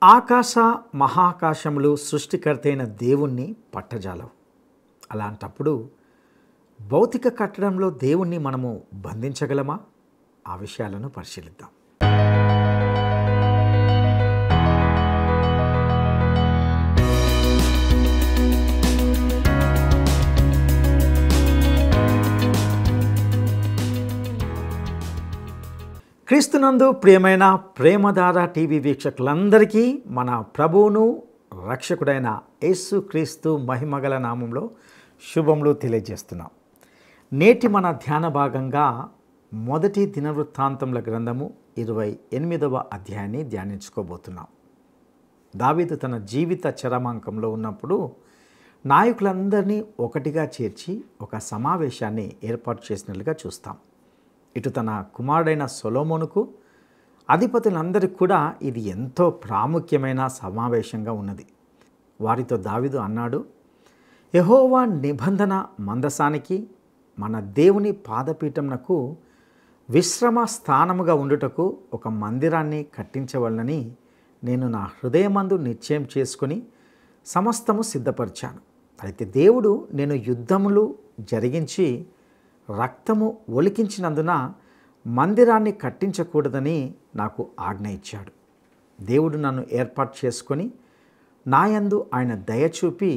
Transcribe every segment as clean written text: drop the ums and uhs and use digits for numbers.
ఆకాశ మహాకాశములు సృష్టికర్త అయిన దేవుణ్ణి పట్టజాలవు. అలాంటప్పుడు భౌతిక కట్టడంలో దేవుణ్ణి మనము బంధించగలమా? ఆ విషయాలను పరిశీలిద్దాం. క్రీస్తునందు ప్రియమైన ప్రేమధార టీవీ వీక్షకులందరికీ మన ప్రభువును రక్షకుడైన యేసు క్రీస్తు మహిమగల నామంలో శుభములు తెలియజేస్తున్నాం. నేటి మన ధ్యాన భాగంగా మొదటి దినవృత్తాంతముల గ్రంథము 28వ అధ్యాయాన్ని ధ్యానించుకోబోతున్నాం. దావీదు తన జీవిత చరమాంకంలో ఉన్నప్పుడు నాయకులందరినీ ఒకటిగా చేర్చి ఒక సమావేశాన్ని ఏర్పాటు చేసినట్లుగా చూస్తాం. ఇటు తన కుమారుడైన సొలొమోనుకు అధిపతులందరికీ కూడా ఇది ఎంతో ప్రాముఖ్యమైన సమావేశంగా ఉన్నది. వారితో దావీదు అన్నాడు, యెహోవా నిబంధన మందసానికి మన దేవుని పాదపీఠమునకు విశ్రమ స్థానముగా ఉండుటకు ఒక మందిరాన్ని కట్టించవలనని నేను నా హృదయమందు నిశ్చయం చేసుకుని సమస్తము సిద్ధపరిచాను. అయితే దేవుడు నేను యుద్ధములు జరిగించి రక్తము ఒలికించినందున మందిరాన్ని కట్టించకూడదని నాకు ఆజ్ఞ ఇచ్చాడు. దేవుడు నన్ను ఏర్పాటు చేసుకొని నాయందు ఆయన దయ చూపి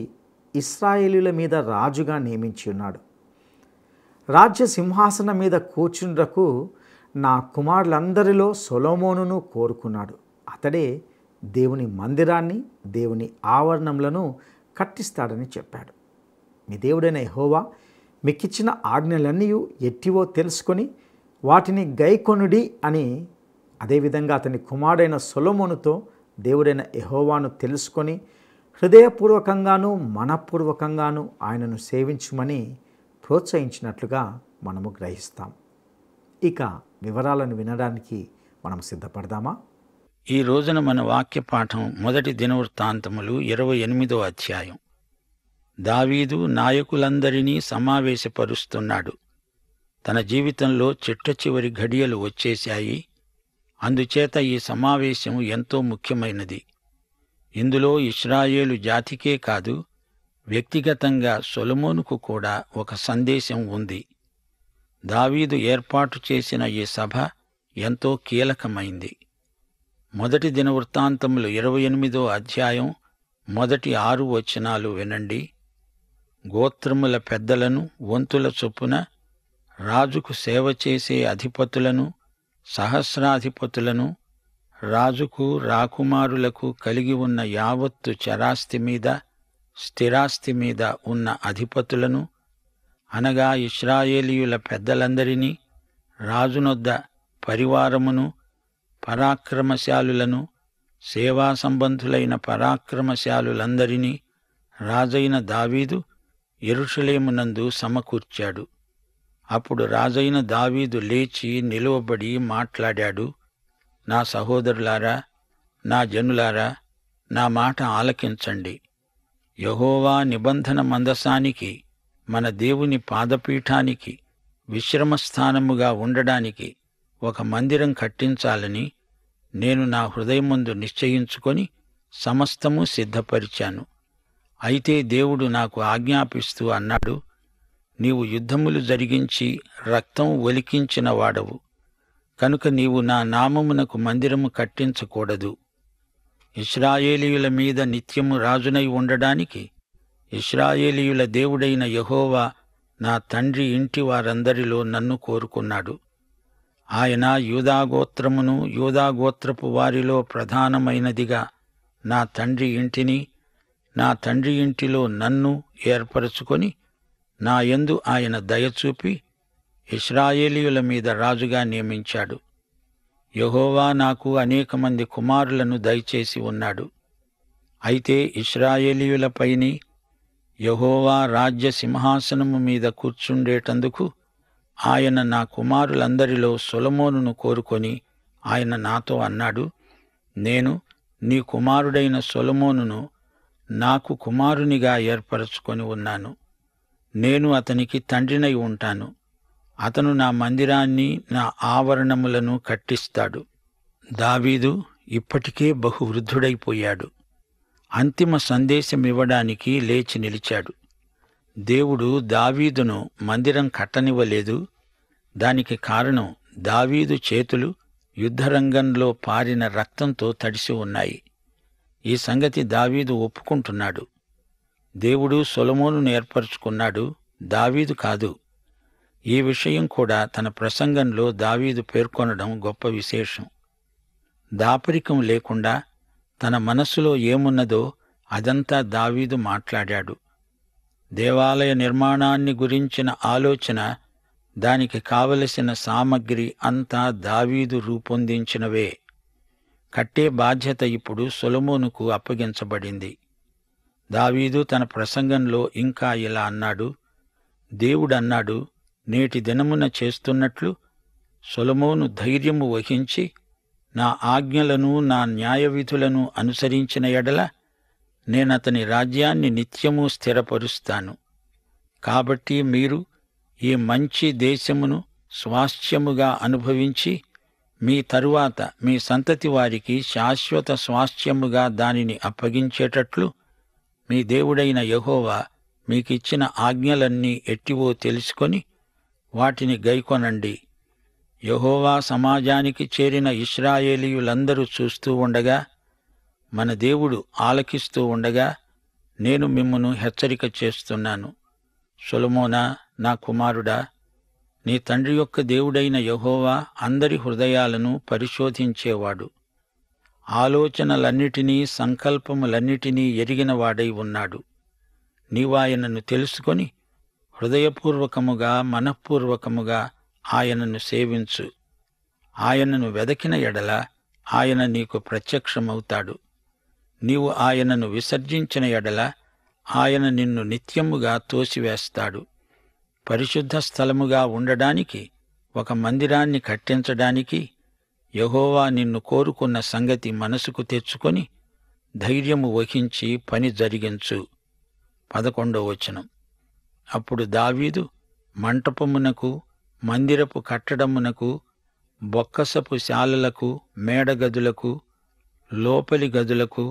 ఇశ్రాయేలీయుల మీద రాజుగా నియమించి ఉన్నాడు. రాజ్య సింహాసనం మీద కూర్చుండకు నా కుమారులందరిలో సొలొమోనును కోరుకున్నాడు. అతడే దేవుని మందిరాన్ని, దేవుని ఆవరణములను కట్టిస్తాడని చెప్పాడు. మీ దేవుడైన యెహోవా మీకిచ్చిన ఆజ్ఞలన్నీ ఎట్టివో తెలుసుకొని వాటిని గైకొనుడి అని అదేవిధంగా అతని కుమారుడైన సొలొమోనుతో దేవుడైన యెహోవాను తెలుసుకొని హృదయపూర్వకంగాను మనపూర్వకంగాను ఆయనను సేవించుమని ప్రోత్సహించినట్లుగా మనము గ్రహిస్తాం. ఇక వివరాలను వినడానికి మనం సిద్ధపడదామా? ఈ రోజున మన వాక్య పాఠం మొదటి దినవృత్తాంతములు 28వ అధ్యాయం. దావీదు నాయకులందరినీ సమావేశపరుస్తున్నాడు. తన జీవితంలో చిట్టచివరి ఘడియలు వచ్చేశాయి. అందుచేత ఈ సమావేశం ఎంతో ముఖ్యమైనది. ఇందులో ఇశ్రాయేలు జాతికే కాదు, వ్యక్తిగతంగా సొలొమోనుకు కూడా ఒక సందేశం ఉంది. దావీదు ఏర్పాటు చేసిన ఈ సభ ఎంతో కీలకమైంది. మొదటి దినవృత్తాంతములు 28వ అధ్యాయం మొదటి 6 వచనాలు వినండి. గోత్రముల పెద్దలను వంతుల చొప్పున, రాజుకు సేవ చేసే అధిపతులను, సహస్రాధిపతులను, రాజుకు రాకుమారులకు కలిగి ఉన్న యావత్తు చరాస్తి మీద, స్థిరాస్తి మీద ఉన్న అధిపతులను, అనగా ఇశ్రాయేలీయుల పెద్దలందరినీ, రాజునొద్ద పరివారమును, పరాక్రమశాలులను, సేవా సంబంధులైన పరాక్రమశాలులందరినీ రాజైన దావీదు యెరూషలేమునందు సమకూర్చాడు. అప్పుడు రాజైన దావీదు లేచి నిలువబడి మాట్లాడాడు. నా సహోదరులారా, నా జనులారా, నా మాట ఆలకించండి. యెహోవా నిబంధన మందసానికి, మన దేవుని పాదపీఠానికి విశ్రమస్థానముగా ఉండడానికి ఒక మందిరం కట్టించాలని నేను నా హృదయమందు నిశ్చయించుకొని సమస్తము సిద్ధపరిచాను. అయితే దేవుడు నాకు ఆజ్ఞాపిస్తూ అన్నాడు, నీవు యుద్ధములు జరిగించి రక్తం ఒలికించిన వాడవు, కనుక నీవు నా నామమునకు మందిరము కట్టించకూడదు. ఇశ్రాయేలీయుల మీద నిత్యము రాజునై ఉండడానికి ఇశ్రాయేలీయుల దేవుడైన యెహోవా నా తండ్రి ఇంటి వారందరిలో నన్ను కోరుకున్నాడు. ఆయన యూదాగోత్రమును, యూదాగోత్రపు వారిలో ప్రధానమైనదిగా నా తండ్రి ఇంటిని, నా తండ్రి ఇంటిలో నన్ను ఏర్పరచుకొని నా యందు ఆయన దయచూపి ఇశ్రాయేలీయుల మీద రాజుగా నియమించాడు. యెహోవా నాకు అనేక మంది కుమారులను దయచేసి ఉన్నాడు. అయితే ఇశ్రాయేలీయులపైని యెహోవా రాజ్య సింహాసనము మీద కూర్చుండేటందుకు ఆయన నా కుమారులందరిలో సొలొమోనును కోరుకొని ఆయన నాతో అన్నాడు, నేను నీ కుమారుడైన సొలొమోనును నాకు కుమారునిగా ఏర్పరచుకొని ఉన్నాను. నేను అతనికి తండ్రినై ఉంటాను. అతను నా మందిరాన్ని, నా ఆవరణములను కట్టిస్తాడు. దావీదు ఇప్పటికే బహువృద్ధుడైపోయాడు. అంతిమ సందేశమివ్వడానికి లేచి నిలిచాడు. దేవుడు దావీదును మందిరం కట్టనివ్వలేదు. దానికి కారణం దావీదు చేతులు యుద్ధరంగంలో పారిన రక్తంతో తడిసి ఉన్నాయి. ఈ సంగతి దావీదు ఒప్పుకుంటున్నాడు. దేవుడు సొలొమోనును ఏర్పరచుకున్నాడు, దావీదు కాదు. ఈ విషయం కూడా తన ప్రసంగంలో దావీదు పేర్కొనడం గొప్ప విశేషం. దాపరికం లేకుండా తన మనస్సులో ఏమున్నదో అదంతా దావీదు మాట్లాడాడు. దేవాలయ నిర్మాణాన్ని గురించిన ఆలోచన, దానికి కావలసిన సామగ్రి అంతా దావీదు రూపొందించినవే. కట్టే బాధ్యత ఇప్పుడు సొలొమోనుకు అప్పగించబడింది. దావీదు తన ప్రసంగంలో ఇంకా ఇలా అన్నాడు, దేవుడన్నాడు, నేటి దినమున చేస్తున్నట్లు సొలొమోను ధైర్యము వహించి నా ఆజ్ఞలను నా న్యాయవిధులను అనుసరించిన ఎడల నేనతని రాజ్యాన్ని నిత్యము స్థిరపరుస్తాను. కాబట్టి మీరు ఈ మంచి దేశమును స్వాస్థ్యముగా అనుభవించి మీ తరువాత మీ సంతతి వారికి శాశ్వత స్వాస్థ్యముగా దానిని అప్పగించేటట్లు మీ దేవుడైన యెహోవా మీకిచ్చిన ఆజ్ఞలన్నీ ఎట్టివో తెలుసుకొని వాటిని గైకొనండి. యెహోవా సమాజానికి చేరిన ఇశ్రాయేలీయులందరూ చూస్తూ ఉండగా, మన దేవుడు ఆలకిస్తూ ఉండగా నేను మిమ్మును హెచ్చరిక చేస్తున్నాను. సొలొమోనా, నా కుమారుడా, నీ తండ్రి యొక్క దేవుడైన యెహోవా అందరి హృదయాలను పరిశోధించేవాడు. ఆలోచనలన్నిటినీ సంకల్పములన్నిటినీ ఎరిగినవాడై ఉన్నాడు. నీవాయనను తెలుసుకొని హృదయపూర్వకముగా మనఃపూర్వకముగా ఆయనను సేవించు. ఆయనను వెదకిన ఎడల ఆయన నీకు ప్రత్యక్షమవుతాడు. నీవు ఆయనను విసర్జించిన ఎడల ఆయన నిన్ను నిత్యముగా తోసివేస్తాడు. పరిశుద్ధ స్థలముగా ఉండడానికి ఒక మందిరాన్ని కట్టించడానికి యెహోవా నిన్ను కోరుకున్న సంగతి మనసుకు తెచ్చుకొని ధైర్యము వహించి పని జరిగించు. 11వ వచనం. అప్పుడు దావీదు మంటపమునకు, మందిరపు కట్టడమునకు, బొక్కసపు శాలలకు, మేడగదులకు, లోపలి గదులకు,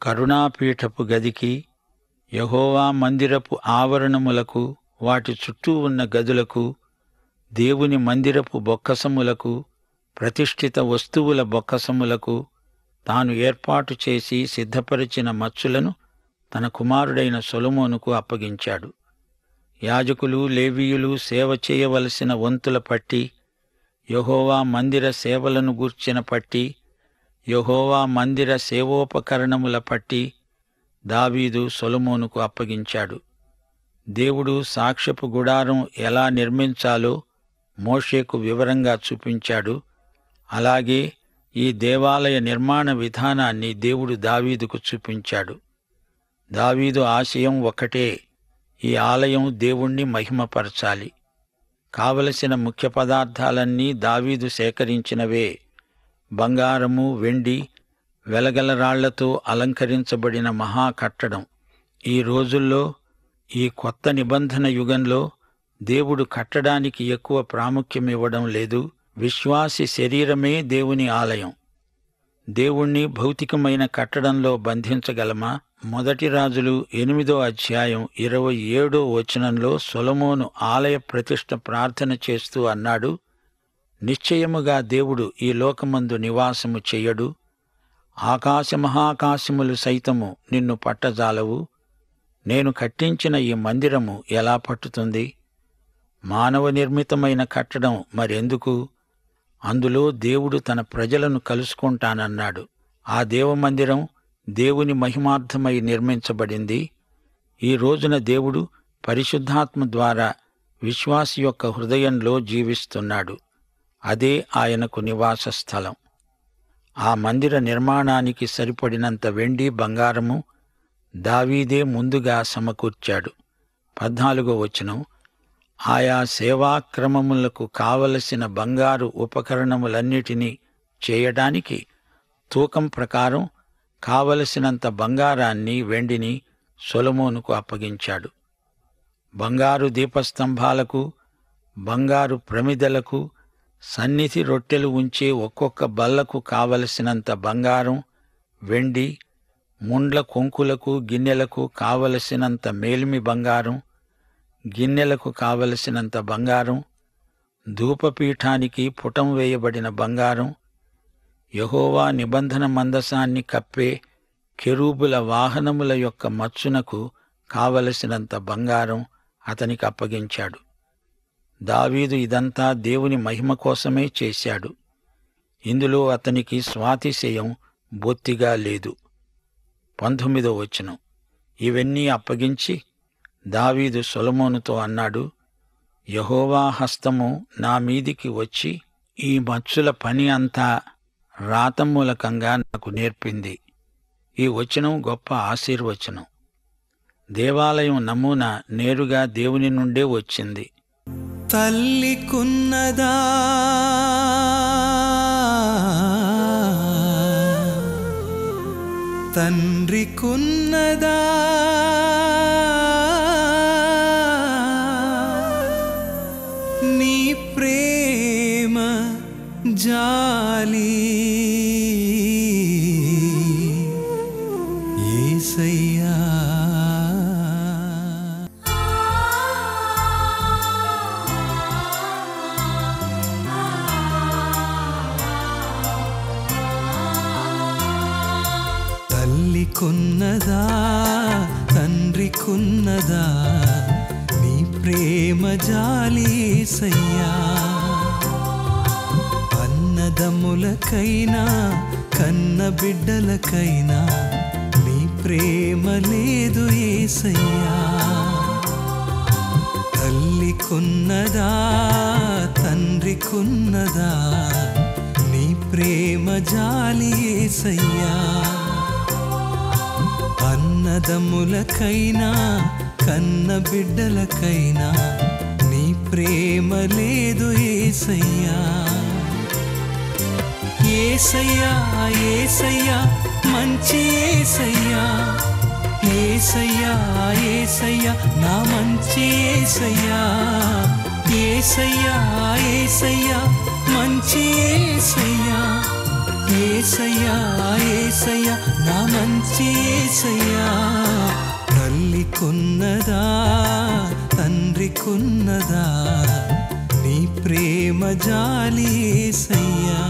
కరుణాపీఠపు గదికి, యెహోవా మందిరపు ఆవరణములకు, వాటి చుట్టూ ఉన్న గదులకు, దేవుని మందిరపు బొక్కసములకు, ప్రతిష్ఠిత వస్తువుల బొక్కసములకు తాను ఏర్పాటు చేసి సిద్ధపరిచిన మచ్చులను తన కుమారుడైన సొలొమోనుకు అప్పగించాడు. యాజకులు, లేవీయులు సేవ చేయవలసిన వంతుల పట్టి, యెహోవా మందిర సేవలను గూర్చిన పట్టి, యెహోవా మందిర సేవోపకరణముల పట్టి దావీదు సొలొమోనుకు అప్పగించాడు. దేవుడు సాక్ష్యపు గుడారం ఎలా నిర్మించాలో మోషేకు వివరంగా చూపించాడు. అలాగే ఈ దేవాలయ నిర్మాణ విధానాన్ని దేవుడు దావీదుకు చూపించాడు. దావీదు ఆశయం ఒక్కటే, ఈ ఆలయం దేవుణ్ణి మహిమపరచాలి. కావలసిన ముఖ్య పదార్థాలన్నీ దావీదు సేకరించినవే. బంగారము, వెండి, వెలగల రాళ్లతో అలంకరించబడిన మహాకట్టడం. ఈ రోజుల్లో, ఈ కొత్త నిబంధన యుగంలో దేవుడు కట్టడానికి ఎక్కువ ప్రాముఖ్యమివ్వడం లేదు. విశ్వాసి శరీరమే దేవుని ఆలయం. దేవుణ్ణి భౌతికమైన కట్టడంలో బంధించగలమా? 1 రాజులు 8వ అధ్యాయం 27వ వచనంలో సొలొమోను ఆలయ ప్రతిష్ఠ ప్రార్థన చేస్తూ అన్నాడు, నిశ్చయముగా దేవుడు ఈ లోకమందు నివాసము చెయ్యడు. ఆకాశమహాకాశములు సైతము నిన్ను పట్టజాలవు. నేను కట్టించిన ఈ మందిరము ఎలా పట్టుతుంది? మానవ నిర్మితమైన కట్టడం మరెందుకు? అందులో దేవుడు తన ప్రజలను కలుసుకుంటానన్నాడు. ఆ దేవమందిరం దేవుని మహిమార్థమై నిర్మించబడింది. ఈ రోజున దేవుడు పరిశుద్ధాత్మ ద్వారా విశ్వాసి యొక్క హృదయంలో జీవిస్తున్నాడు. అదే ఆయనకు నివాస స్థలం. ఆ మందిర నిర్మాణానికి సరిపడినంత వెండి, బంగారము దావీదే ముందుగా సమకూర్చాడు. 14వ వచనం. ఆయా సేవాక్రమములకు కావలసిన బంగారు ఉపకరణములన్నిటినీ చేయడానికి తూకం ప్రకారం కావలసినంత బంగారాన్ని, వెండిని సొలొమోనుకు అప్పగించాడు. బంగారు దీపస్తంభాలకు, బంగారు ప్రమిదలకు, సన్నిధి రొట్టెలు ఉంచే ఒక్కొక్క బల్లకు కావలసినంత బంగారం, వెండి, ముండ్ల కొంకులకు గిన్నెలకు కావలసినంత మేలిమి బంగారం, గిన్నెలకు కావలసినంత బంగారం, ధూపపీఠానికి పుటం వేయబడిన బంగారం, యెహోవా నిబంధన మందసాన్ని కప్పే కెరూబుల వాహనముల యొక్క మచ్చునకు కావలసినంత బంగారం అతనికి అప్పగించాడు. దావీదు ఇదంతా దేవుని మహిమ కోసమే చేశాడు. ఇందులో అతనికి స్వాతిశయం బొత్తిగా లేదు. 19వ వచనం. ఇవన్నీ అప్పగించి దావీదు సొలొమోనుతో అన్నాడు, యెహోవా హస్తము నా మీదికి వచ్చి ఈ మచ్చుల పని అంతా రాత మూలకంగా నాకు నేర్పింది. ఈ వచనం గొప్ప ఆశీర్వచనం. దేవాలయం నమూనా నేరుగా దేవుని నుండే వచ్చింది. తల్లికున్నదా తండ్రికున్నదా నీ ప్రేమ జాలి యేసయ్యా. తల్లికున్నదా తండ్రికున్నదా నీ ప్రేమ జాలి యేసయ్యా. అన్నదమ్ములకైనా కన్న బిడ్డలకైనా నీ ప్రేమ లేదు యేసయ్యా. తల్లికున్నదా తండ్రికున్నదా నీ ప్రేమ జాలి యేసయ్యా. అన్నదమ్ములకైనా కన్న బిడ్డలకైనా నీ ప్రేమ లేదు యేసయ్యా. యేసయ్యా యేసయ్యా మంచి యేసయ్యా. యేసయ్యా యేసయ్యా నా మంచి యేసయ్యా. యేసయ్యా యేసయ్యా మంచి యేసయ్యా. యేసయ్యా యేసయ్యా నా మంచి యేసయ్యా. తల్లికున్నదా తండ్రికున్నదా నీ ప్రేమ జాలి యేసయ్యా.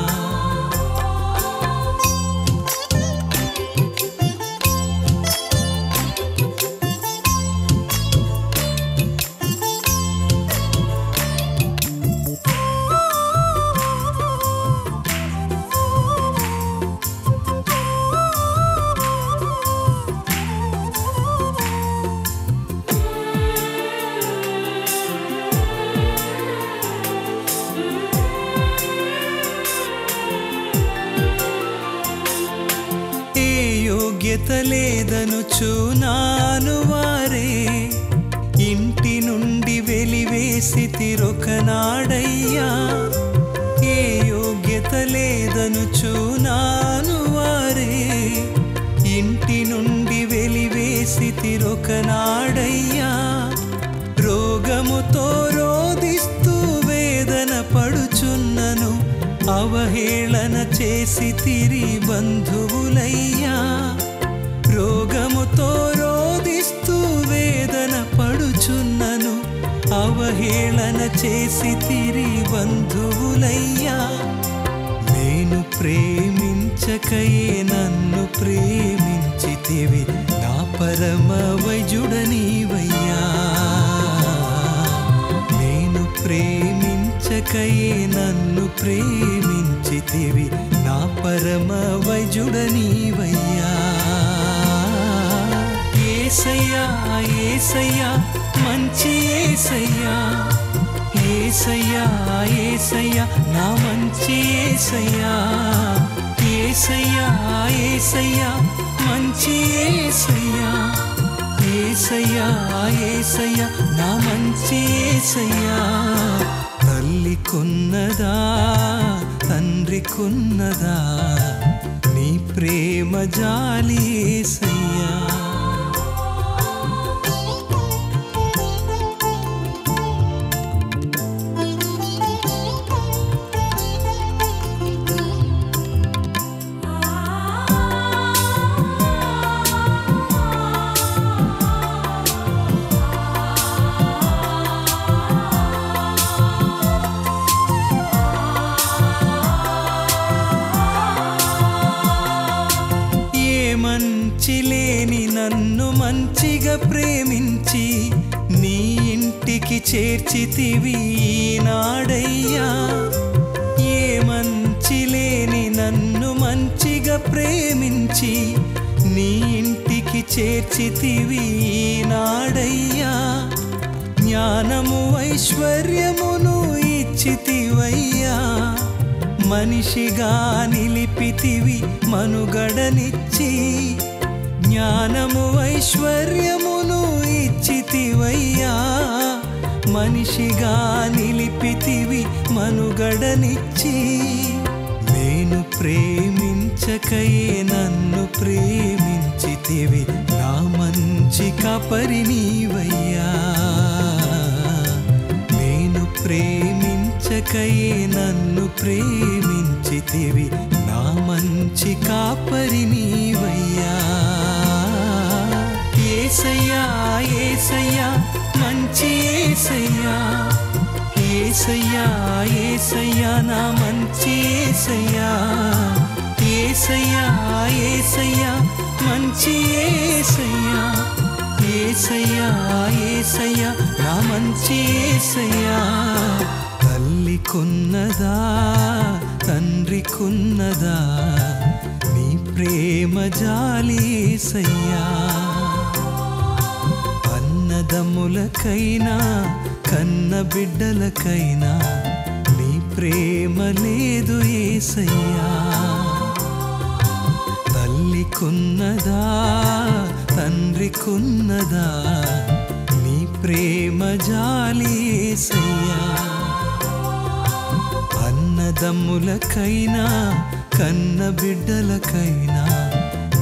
యోగ్యత లేదనుచు నాను వారే ఇంటి నుండి వెలివేసితిరొకనాడయ్యా. ఏ యోగ్యత లేదనుచు నాను వారే ఇంటి నుండి వెలివేసితిరొకనాడయ్యా. రోగముతో రోదిస్తూ వేదన పడుచున్నను అవహేళన చేసి తిరి బంధువులయ్యా. రోగముతో రోదిస్తూ వేదన పడుచున్నను అవహేళన చేసి తిరి బంధువులయ్యా. నేను ప్రేమించకయే నన్ను ప్రేమించితివి నా పరమ వైజుడనీవయ్యా. నేను ప్రేమించకయే నన్ను ప్రేమించితివి నా పరమ వైజుడనీవయ్యా. యేసయ్యా యేసయ్యా మంచి యేసయ్యా. యేసయ్యా యేసయ్యా నా మంచి యేసయ్యా. యేసయ్యా యేసయ్యా మంచి యేసయ్యా. యేసయ్యా యేసయ్యా నా మంచి యేసయ్యా. తల్లికున్నదా తండ్రికున్నదా నీ ప్రేమ జాలి యేసయ్యా. ఇంటికి చేర్చితివి ఈనాడయ్యా. ఏ మంచి లేని నన్ను మంచిగా ప్రేమించి నీ ఇంటికి చేర్చితివి ఈనాడయ్యా. జ్ఞానము ఐశ్వర్యమును ఇచ్చితివయ్యా. మనిషిగా నిలిపితివి మనుగడనిచ్చి. జ్ఞానము ఐశ్వర్యమును ఇచ్చితివయ్యా. మనిషిగా నిలిపితివి మనుగడనిచ్చి. నేను ప్రేమించకయే నన్ను ప్రేమించితివి. నా మంచి కాపరి నీవయ్యా. నేను ప్రేమించకయే నన్ను ప్రేమించితివి. నా మంచి కాపరి నీవయ్యా. యేసయ్యా యేసయ్యా మంచి యేసయ్యా. యేసయ్యా యేసయ్యా నా మంచి యేసయ్యా. యేసయ్యా యేసయ్యా మంచి యేసయ్యా. యేసయ్యా యేసయ్యా నా మంచి యేసయ్యా. తల్లికున్నదా తండ్రికున్నదా నీ ప్రేమ జాలి యేసయ్యా. అన్నదమ్ములకైనా కన్న బిడ్డలకైనా నీ ప్రేమ లేదు యేసయ్యా. తల్లికున్నదా తండ్రికున్నదా నీ ప్రేమ జాలి యేసయ్యా. అన్నదమ్ములకైనా కన్న బిడ్డలకైనా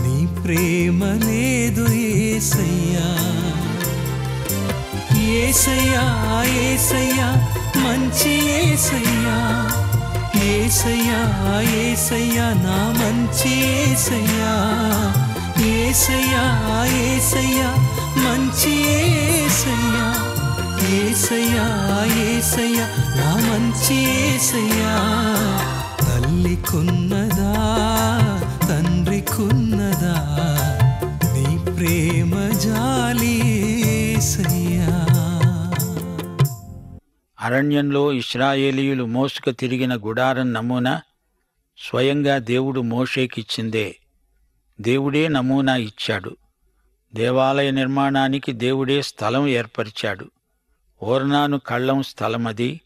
నీ ప్రేమ లేదు యేసయ్యా. యేసయ్యా యేసయ్యా మంచి యేసయ్యా. యేసయ్యా యేసయ్యా నా మంచి యేసయ్యా. యేసయ్యా యేసయ్యా మంచి యేసయ్యా. యేసయ్యా యేసయ్యా నా మంచి యేసయ్యా. తల్లికున్నదా తండ్రికున్నదా నీ ప్రేమ జాలి యేసయ్యా. అరణ్యంలో ఇశ్రాయేలీయులు మోసుకు తిరిగిన గుడారం నమూనా స్వయంగా దేవుడు మోషేకిచ్చిందే. దేవుడే నమూనా ఇచ్చాడు. దేవాలయ నిర్మాణానికి దేవుడే స్థలం ఏర్పరిచాడు. ఓర్నాను కళ్ళం స్థలమది.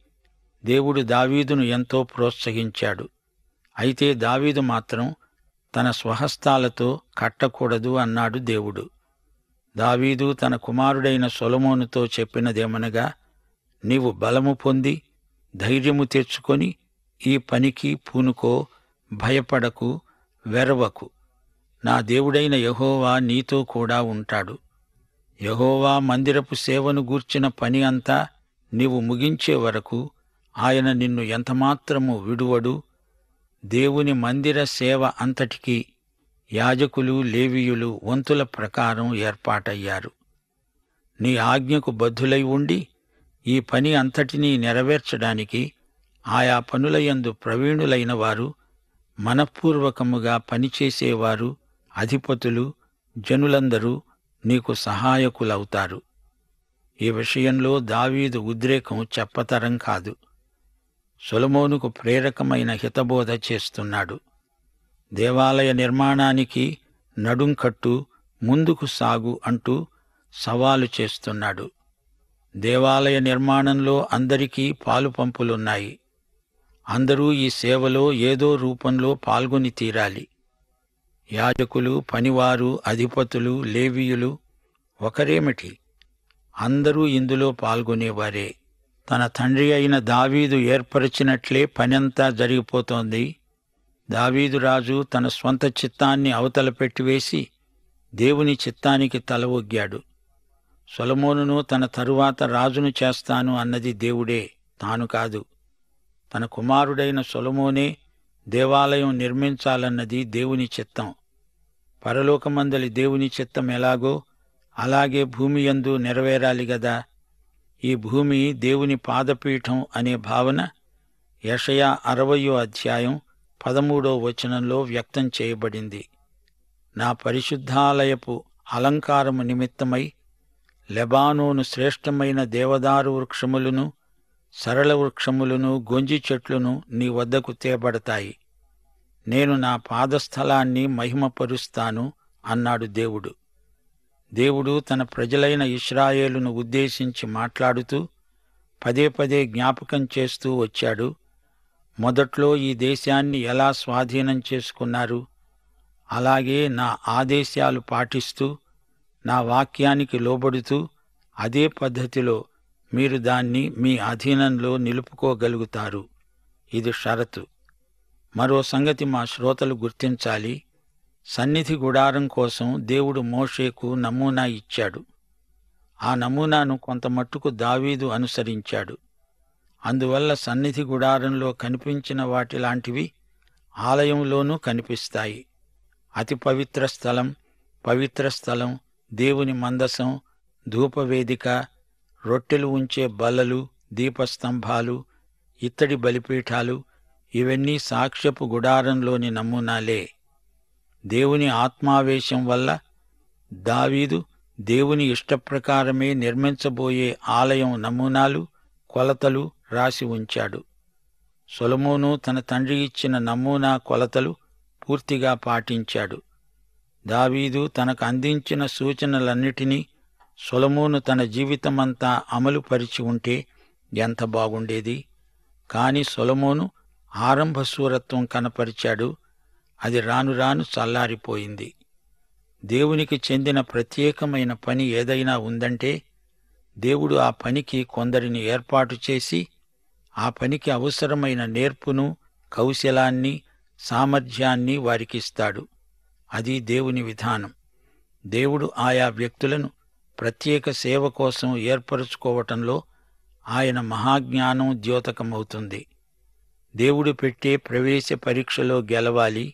దేవుడు దావీదును ఎంతో ప్రోత్సహించాడు. అయితే దావీదు మాత్రం తన స్వహస్తాలతో కట్టకూడదు అన్నాడు దేవుడు. దావీదు తన కుమారుడైన సొలొమోనుతో చెప్పినదేమనగా, నీవు బలము పొంది ధైర్యము తెచ్చుకొని ఈ పనికి పూనుకో, భయపడకు, వెరవకు. నా దేవుడైన యెహోవా నీతో కూడా ఉంటాడు. యెహోవా మందిరపు సేవను గూర్చిన పని అంతా నీవు ముగించే వరకు ఆయన నిన్ను ఎంతమాత్రము విడువడు. దేవుని మందిర సేవ అంతటికీ యాజకులు లేవీయులు వంతుల ప్రకారం ఏర్పాటయ్యారు. నీ ఆజ్ఞకు బద్ధులై ఉండి ఈ పని అంతటినీ నెరవేర్చడానికి ఆయా పనులయందు ప్రవీణులైన వారు, మనఃపూర్వకముగా పనిచేసేవారు, అధిపతులు, జనులందరూ నీకు సహాయకులవుతారు. ఈ విషయంలో దావీదు ఉద్రేకం చెప్పతరం కాదు. సొలొమోనుకు ప్రేరకమైన హితబోధ చేస్తున్నాడు. దేవాలయ నిర్మాణానికి నడుంకట్టు, ముందుకు సాగు అంటూ సవాలు చేస్తున్నాడు. దేవాలయ నిర్మాణంలో అందరికీ పాలుపంపులున్నాయి. అందరూ ఈ సేవలో ఏదో రూపంలో పాల్గొని తీరాలి. యాజకులు, పనివారు, అధిపతులు, లేవీయులు ఒకరేమిటి, అందరూ ఇందులో పాల్గొనేవారే. తన తండ్రి అయిన దావీదు ఏర్పరిచినట్లే పనంతా జరిగిపోతోంది. దావీదు రాజు తన స్వంత చిత్తాన్ని అవతల పెట్టివేసి దేవుని చిత్తానికి తల ఒగ్గాడు. సొలొమోనును తన తరువాత రాజును చేస్తాను అన్నది దేవుడే, తాను కాదు. తన కుమారుడైన సొలొమోనే దేవాలయం నిర్మించాలన్నది దేవుని చిత్తం. పరలోకమందలి దేవుని చిత్తం ఎలాగో అలాగే భూమి యందు నెరవేరాలి గదా. ఈ భూమి దేవుని పాదపీఠం అనే భావన యెషయా 60వ అధ్యాయం 13వ వచనంలో వ్యక్తం చేయబడింది. నా పరిశుద్ధాలయపు అలంకారము నిమిత్తమై లెబానోను శ్రేష్టమైన దేవదారు వృక్షములను, సరళ వృక్షములను, గొంజి చెట్లును నీ వద్దకు తేబడతాయి. నేను నా పాదస్థలాన్ని మహిమపరుస్తాను అన్నాడు దేవుడు. దేవుడు తన ప్రజలైన ఇశ్రాయేలును ఉద్దేశించి మాట్లాడుతూ పదే పదే జ్ఞాపకం చేస్తూ వచ్చాడు. మొదట్లో ఈ దేశాన్ని ఎలా స్వాధీనం చేసుకున్నారు, అలాగే నా ఆదేశాలు పాటిస్తూ నా వాక్యానికి లోబడుతూ అదే పద్ధతిలో మీరు దాన్ని మీ అధీనంలో నిలుపుకోగలుగుతారు. ఇది షరతు. మరో సంగతి మా శ్రోతలు గుర్తించాలి. సన్నిధి గుడారం కోసం దేవుడు మోషేకు నమూనా ఇచ్చాడు. ఆ నమూనాను కొంతమట్టుకు దావీదు అనుసరించాడు. అందువల్ల సన్నిధి గుడారంలో కనిపించిన వాటిలాంటివి ఆలయంలోనూ కనిపిస్తాయి. అతి పవిత్ర స్థలం, పవిత్ర స్థలం, దేవుని మందసం, ధూపవేదిక, రొట్టెలు ఉంచే బల్లలు, దీపస్తంభాలు, ఇత్తడి బలిపీఠాలు ఇవన్నీ సాక్ష్యపు గుడారంలోని నమూనాలే. దేవుని ఆత్మావేశం వల్ల దావీదు దేవుని ఇష్టప్రకారమే నిర్మించబోయే ఆలయం నమూనాలు, కొలతలు రాసి ఉంచాడు. సొలొమోను తన తండ్రి ఇచ్చిన నమూనా కొలతలు పూర్తిగా పాటించాడు. దావీదు తనకు అందించిన సూచనలన్నిటినీ సొలొమోను తన జీవితమంతా అమలుపరిచి ఉంటే ఎంత బాగుండేది. కాని సొలొమోను ఆరంభ శూరత్వం కనపరిచాడు. అది రాను రాను చల్లారిపోయింది. దేవునికి చెందిన ప్రత్యేకమైన పని ఏదైనా ఉందంటే దేవుడు ఆ పనికి కొందరిని ఏర్పాటు చేసి ఆ పనికి అవసరమైన నేర్పును, కౌశలాన్ని, సామర్థ్యాన్ని వారికిస్తాడు. అది దేవుని విధానం. దేవుడు ఆయా వ్యక్తులను ప్రత్యేక సేవ కోసం ఏర్పరచుకోవటంలో ఆయన మహాజ్ఞానం ద్యోతకమవుతుంది. దేవుడు పెట్టే ప్రవేశ పరీక్షలో గెలవాలి.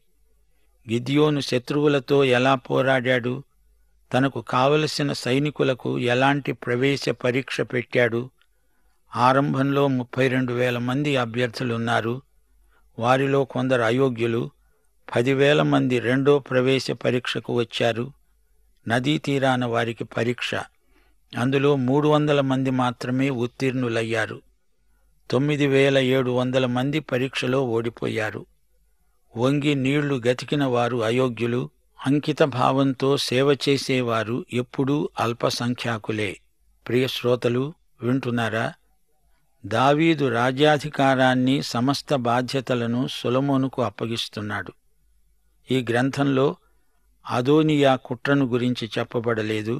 గిద్యోను శత్రువులతో ఎలా పోరాడాడు, తనకు కావలసిన సైనికులకు ఎలాంటి ప్రవేశ పరీక్ష పెట్టాడు. ఆరంభంలో 32,000 మంది అభ్యర్థులున్నారు. వారిలో కొందరు అయోగ్యులు. 10,000 మంది రెండో ప్రవేశ పరీక్షకు వచ్చారు. నదీ తీరాన వారికి పరీక్ష. అందులో 300 మంది మాత్రమే ఉత్తీర్ణులయ్యారు. 9,700 మంది పరీక్షలో ఓడిపోయారు. వంగి నీళ్లు గతికిన వారు అయోగ్యులు. అంకిత భావంతో సేవ చేసేవారు ఎప్పుడూ అల్పసంఖ్యాకులే. ప్రియ శ్రోతలు, వింటున్నారా? దావీదు రాజ్యాధికారాన్ని, సమస్త బాధ్యతలను సొలొమోనుకు అప్పగిస్తున్నాడు. ఈ గ్రంథంలో అదోనియా కుట్రను గురించి చెప్పబడలేదు.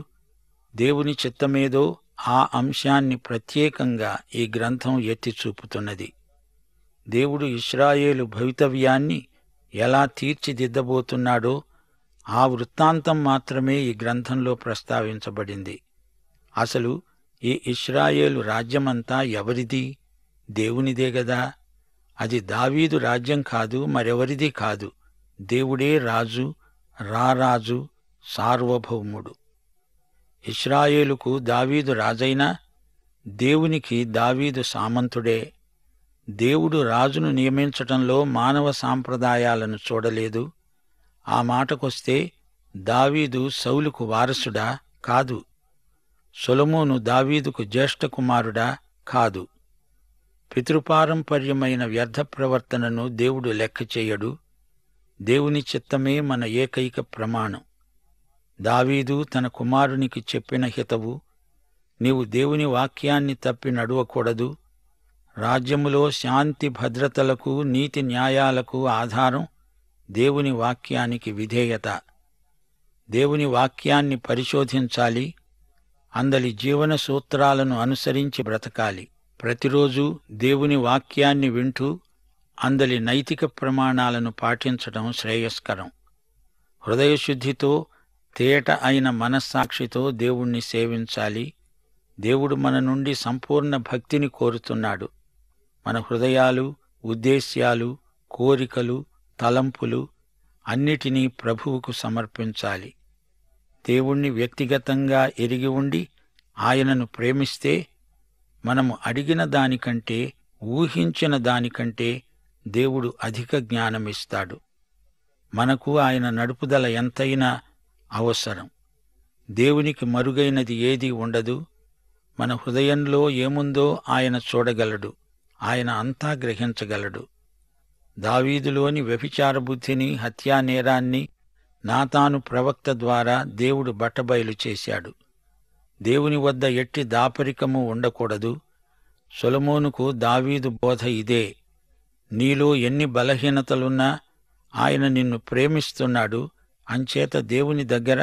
దేవుని చిత్తమేదో ఆ అంశాన్ని ప్రత్యేకంగా ఈ గ్రంథం ఎత్తి చూపుతున్నది. దేవుడు ఇశ్రాయేలు భవితవ్యాన్ని ఎలా తీర్చిదిద్దబోతున్నాడో ఆ వృత్తాంతం మాత్రమే ఈ గ్రంథంలో ప్రస్తావించబడింది. అసలు ఈ ఇశ్రాయేలు రాజ్యమంతా ఎవరిది? దేవునిదే గదా. అది దావీదు రాజ్యం కాదు, మరెవరిది కాదు. దేవుడే రాజు, రారాజు, సార్వభౌముడు. ఇశ్రాయేలుకు దావీదు రాజైనా దేవునికి దావీదు సామంతుడే. దేవుడు రాజును నియమించటంలో మానవ సాంప్రదాయాలను చూడలేదు. ఆ మాటకొస్తే దావీదు సౌలుకు వారసుడా? కాదు. సొలొమోను దావీదుకు జ్యేష్ఠ కుమారుడా? కాదు. పితృపారంపర్యమైన వ్యర్థ ప్రవర్తనను దేవుడు లెక్క చేయడు. దేవుని చిత్తమే మన ఏకైక ప్రమాణం. దావీదు తన కుమారునికి చెప్పిన హితవు, నీవు దేవుని వాక్యాన్ని తప్పి నడవకూడదు. రాజ్యములో శాంతి భద్రతలకు, నీతి న్యాయాలకు ఆధారం దేవుని వాక్యానికి విధేయత. దేవుని వాక్యాన్ని పరిశోధించాలి. అందలి జీవన సూత్రాలను అనుసరించి బ్రతకాలి. ప్రతిరోజు దేవుని వాక్యాన్ని వింటూ అందలి నైతిక ప్రమాణాలను పాటించడం శ్రేయస్కరం. హృదయశుద్ధితో, తేట అయిన మనస్సాక్షితో దేవుణ్ణి సేవించాలి. దేవుడు మన నుండి సంపూర్ణ భక్తిని కోరుతున్నాడు. మన హృదయాలు, ఉద్దేశ్యాలు, కోరికలు, తలంపులు అన్నిటినీ ప్రభువుకు సమర్పించాలి. దేవుణ్ణి వ్యక్తిగతంగా ఎరిగి ఉండి ఆయనను ప్రేమిస్తే మనము అడిగిన దానికంటే, ఊహించిన దానికంటే దేవుడు అధిక జ్ఞానమిస్తాడు. మనకు ఆయన నడుపుదల ఎంతైనా అవసరం. దేవునికి మరుగైనది ఏదీ ఉండదు. మన హృదయంలో ఏముందో ఆయన చూడగలడు. ఆయన అంతా గ్రహించగలడు. దావీదులోని వ్యభిచార బుద్ధిని, హత్యానేరాన్ని నాతాను ప్రవక్త ద్వారా దేవుడు బట్టబయలు చేశాడు. దేవుని వద్ద ఎట్టి దాపరికము ఉండకూడదు. సొలొమోనుకు దావీదు బోధ ఇదే. నీలో ఎన్ని బలహీనతలున్నా ఆయన నిన్ను ప్రేమిస్తున్నాడు. అంచేత దేవుని దగ్గర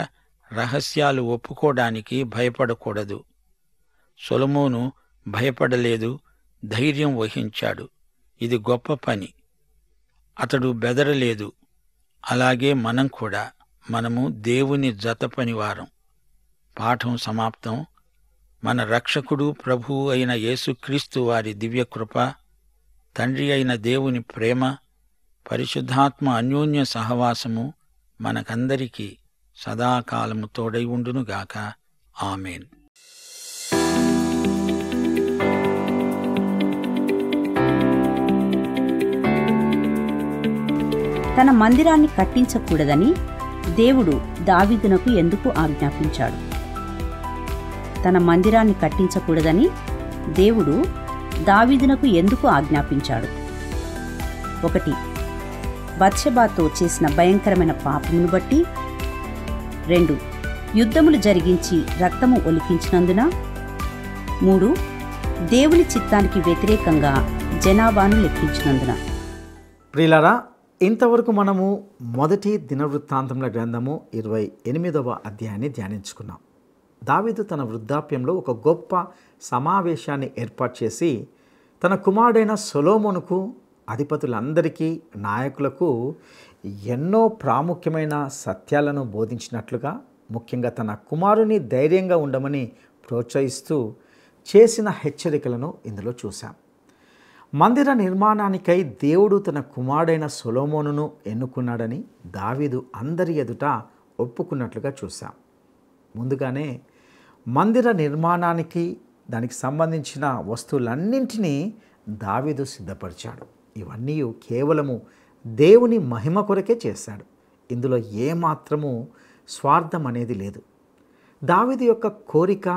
రహస్యాలు ఒప్పుకోవడానికి భయపడకూడదు. సొలొమోను భయపడలేదు, ధైర్యం వహించాడు. ఇది గొప్ప పని. అతడు బెదరలేదు. అలాగే మనం కూడా. మనము దేవుని జత పనివారం. పాఠం సమాప్తం. మన రక్షకుడు, ప్రభువు అయిన యేసుక్రీస్తు వారి దివ్యకృప, తండ్రి అయిన దేవుని ప్రేమ, పరిశుద్ధాత్మ అన్యోన్య సహవాసము మనకందరికీ సదాకాలము తోడై ఉండునుగాక. ఆమేన్. తన మందిరాన్ని కట్టించకూడదని దేవుడు దావీదునకు ఎందుకు ఆజ్ఞాపించాడు? తన మందిరాన్ని కట్టించకూడదని దేవుడు దావీదునకు ఎందుకు ఆజ్ఞాపించాడు? 1. బత్షెబాతో చేసిన భయంకరమైన పాపమును బట్టి. 2. యుద్ధములు జరిగించి రక్తము ఒలికించినందున. 3. దేవుని చిత్తానికి వ్యతిరేకంగా జనాభాను లెక్కించినందున. ప్రియులారా, ఇంతవరకు మనము మొదటి దినవృత్తాంతముల గ్రంథము 28వ అధ్యాయాన్ని ధ్యానించుకున్నాం. దావీదు తన వృద్ధాప్యంలో ఒక గొప్ప సమావేశాన్ని ఏర్పాటు చేసి తన కుమారుడైన సొలొమోనుకు, అధిపతులందరికీ, నాయకులకు ఎన్నో ప్రాముఖ్యమైన సత్యాలను బోధించినట్లుగా, ముఖ్యంగా తన కుమారుని ధైర్యంగా ఉండమని ప్రోత్సహిస్తూ చేసిన హెచ్చరికలను ఇందులో చూశాం. మందిర నిర్మాణానికై దేవుడు తన కుమారుడైన సొలొమోనును ఎన్నుకున్నాడని దావీదు అందరి ఎదుట ఒప్పుకున్నట్లుగా చూశాం. ముందుగానే మందిర నిర్మాణానికి, దానికి సంబంధించిన వస్తువులన్నింటినీ దావీదు సిద్ధపరిచాడు. ఇవన్నీ కేవలము దేవుని మహిమ కొరకే చేశాడు. ఇందులో ఏమాత్రము స్వార్థం అనేది లేదు. దావీదు యొక్క కోరిక,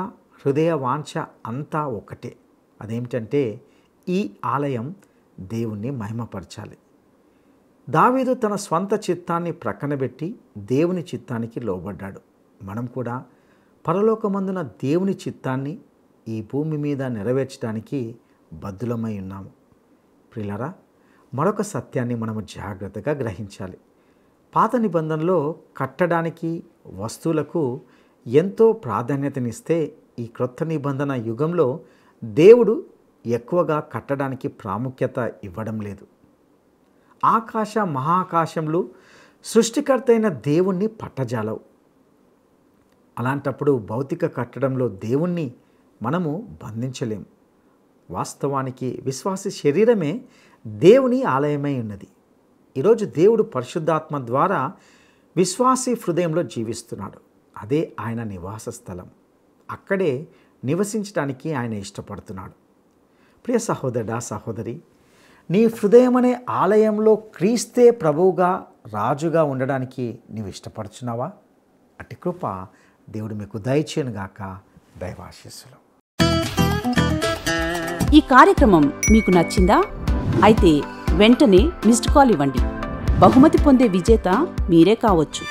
హృదయ వాంఛ అంతా ఒకటే. అదేమిటంటే ఈ ఆలయం దేవుణ్ణి మహిమపరచాలి. దావీదు తన స్వంత చిత్తాన్ని ప్రక్కనబెట్టి దేవుని చిత్తానికి లోబడ్డాడు. మనం కూడా పరలోకమందున దేవుని చిత్తాన్ని ఈ భూమి మీద నెరవేర్చడానికి బద్ధులమై ఉన్నాము. ప్రియులారా, మరొక సత్యాన్ని మనము జాగ్రత్తగా గ్రహించాలి. పాత నిబంధనలో కట్టడానికి, వస్తువులకు ఎంతో ప్రాధాన్యతనిస్తే, ఈ క్రొత్త నిబంధన యుగంలో దేవుడు ఎక్కువగా కట్టడానికి ప్రాముఖ్యత ఇవ్వడం లేదు. ఆకాశ మహాకాశములు సృష్టికర్త అయిన దేవుణ్ణి పట్టజాలవు. అలాంటప్పుడు భౌతిక కట్టడంలో దేవుణ్ణి మనము బంధించలేము. వాస్తవానికి విశ్వాసి శరీరమే దేవుని ఆలయమై ఉన్నది. ఈరోజు దేవుడు పరిశుద్ధాత్మ ద్వారా విశ్వాసి హృదయంలో జీవిస్తున్నాడు. అదే ఆయన నివాస స్థలం. అక్కడే నివసించడానికి ఆయన ఇష్టపడుతున్నాడు. ప్రియ సహోదరుడా, సహోదరి, నీ హృదయం అనే ఆలయంలో క్రీస్తే ప్రభువుగా, రాజుగా ఉండడానికి నీవు ఇష్టపడుచున్నావా? అట్టి కృప దేవుడు మీకు దయచేయునుగాక. దైవాశీస్సులు. ఈ కార్యక్రమం మీకు నచ్చిందా? అయితే వెంటనే మిస్డ్ కాల్ ఇవ్వండి. బహుమతి పొందే విజేత మీరే కావచ్చు.